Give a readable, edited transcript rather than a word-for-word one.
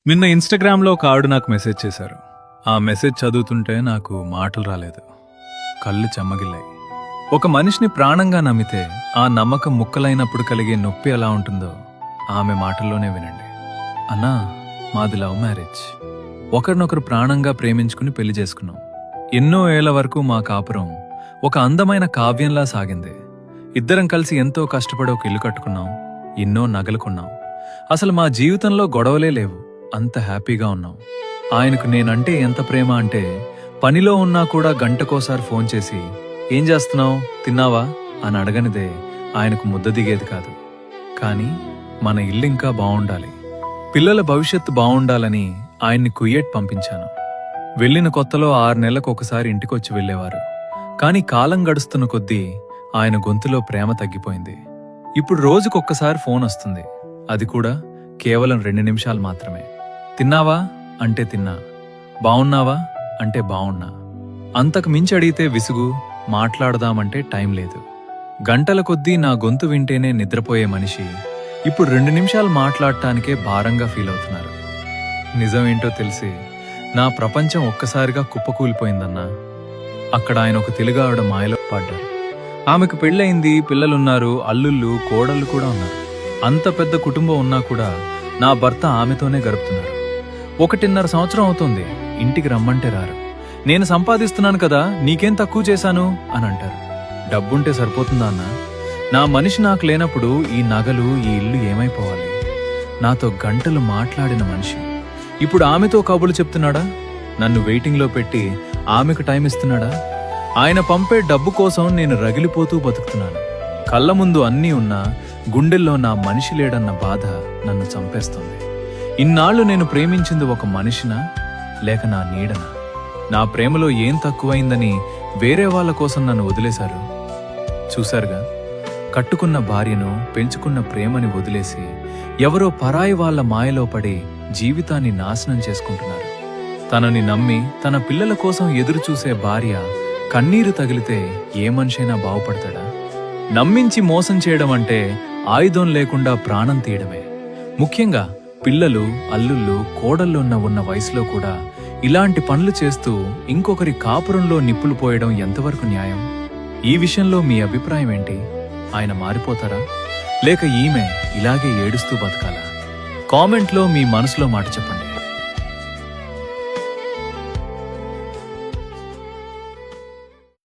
నిన్న ఇన్‌స్టాగ్రామ్‌లో ఒక ఆవిడ నాకు మెసేజ్ చేశారు. ఆ మెసేజ్ చదువుతుంటే నాకు మాటలు రాలేదు. కళ్ళు చెమ్మగిల్లాయి. ఒక మనిషిని ప్రాణంగా నమ్మితే ఆ నమ్మకం ముక్కలైనప్పుడు కలిగే నొప్పి ఎలా ఉంటుందో ఆమె మాటల్లోనే వినండి. అన్నా, మాది లవ్ మ్యారేజ్. ఒకరినొకరు ప్రాణంగా ప్రేమించుకుని పెళ్లి చేసుకున్నాం. ఎన్నో ఏళ్ల వరకు మా కాపురం ఒక అందమైన కావ్యంలా సాగింది. ఇద్దరం కలిసి ఎంతో కష్టపడి ఒక ఇల్లు కట్టుకున్నాం. ఎన్నో నగలు కొన్నాం. అసలు మా జీవితంలో గొడవలే లేవు. అంత హ్యాపీగా ఉన్నాం. ఆయనకు నేనంటే ఎంత ప్రేమ అంటే పనిలో ఉన్నా కూడా గంటకోసారి ఫోన్ చేసి ఏం చేస్తున్నావు, తిన్నావా అని అడగనిదే ఆయనకు ముద్ద దిగేది కాదు. కానీ మన ఇల్లు ఇంకా బావుండాలి, పిల్లల భవిష్యత్తు బావుండాలని ఆయన్ని కుయ్యేట్ పంపించాను. వెళ్ళిన కొత్తలో 6 నెలలకు ఒకసారి ఇంటికొచ్చి వెళ్ళేవారు. కానీ కాలం గడుస్తున్న కొద్దీ ఆయన గొంతులో ప్రేమ తగ్గిపోయింది. ఇప్పుడు రోజుకొక్కసారి ఫోన్ వస్తుంది. అది కూడా కేవలం 2 నిమిషాలు మాత్రమే. తిన్నావా అంటే తిన్నా, బావున్నావా అంటే బావున్నా. అంతకు మించి అడిగితే విసుగు, మాట్లాడదామంటే టైం లేదు. గంటల కొద్దీ నా గొంతు వింటేనే నిద్రపోయే మనిషి ఇప్పుడు 2 నిమిషాలు మాట్లాడటానికే భారంగా ఫీల్ అవుతున్నారు. నిజమేంటో తెలిసి నా ప్రపంచం ఒక్కసారిగా కుప్పకూలిపోయిందన్నా. అక్కడ ఆయన ఒక తెలుగావిడ మాయలో పడ్డారు. ఆమెకు పెళ్ళయింది, పిల్లలున్నారు, అల్లుళ్ళు, కోడళ్ళు కూడా ఉన్నారు. అంత పెద్ద కుటుంబం ఉన్నా కూడా నా భర్త ఆమెతోనే గడుపుతున్నారు. 1.5 సంవత్సరం అవుతుంది. ఇంటికి రమ్మంటే రారు. నేను సంపాదిస్తున్నాను కదా, నీకేం తక్కువ చేశాను అని అంటారు. డబ్బుంటే సరిపోతుందా అన్నా? నా మనిషి నాకు లేనప్పుడు ఈ నగలు, ఈ ఇల్లు ఏమైపోవాలి? నాతో గంటలు మాట్లాడిన మనిషి ఇప్పుడు ఆమెతో కబుర్లు చెప్తున్నాడా? నన్ను వెయిటింగ్లో పెట్టి ఆమెకు టైం ఇస్తున్నాడా? ఆయన పంపే డబ్బు కోసం నేను రగిలిపోతూ బతుకుతున్నాను. కళ్ళ ముందు అన్నీ ఉన్నా గుండెల్లో నా మనిషి లేడన్న బాధ నన్ను చంపేస్తుంది. ఇన్నాళ్లు నేను ప్రేమించింది ఒక మనిషినా లేక నా నీడనా? నా ప్రేమలో ఏం తక్కువైందని వేరే వాళ్ళ కోసం నన్ను వదిలేశారు. చూశారుగా, కట్టుకున్న భార్యను, పెంచుకున్న ప్రేమని వదిలేసి ఎవరో పరాయి వాళ్ళ మాయలో పడి జీవితాన్ని నాశనం చేసుకుంటున్నారు. తనని నమ్మి తన పిల్లల కోసం ఎదురు చూసే భార్య కన్నీరు తగిలితే ఏ మనిషైనా బాగుపడతాడా? నమ్మించి మోసం చేయడం అంటే ఆయుధం లేకుండా ప్రాణం తీయడమే. ముఖ్యంగా పిల్లలు, అల్లుళ్ళు, కోడళ్ళు ఉన్న వయసులో కూడా ఇలాంటి పనులు చేస్తూ ఇంకొకరి కాపురంలో నిప్పులు పోయడం ఎంతవరకు న్యాయం? ఈ విషయంలో మీ అభిప్రాయం ఏంటి? ఆయన మారిపోతారా, లేక ఈమె ఇలాగే ఏడుస్తూ బతకాలా? కామెంట్లో మీ మనసులో మాట చెప్పండి.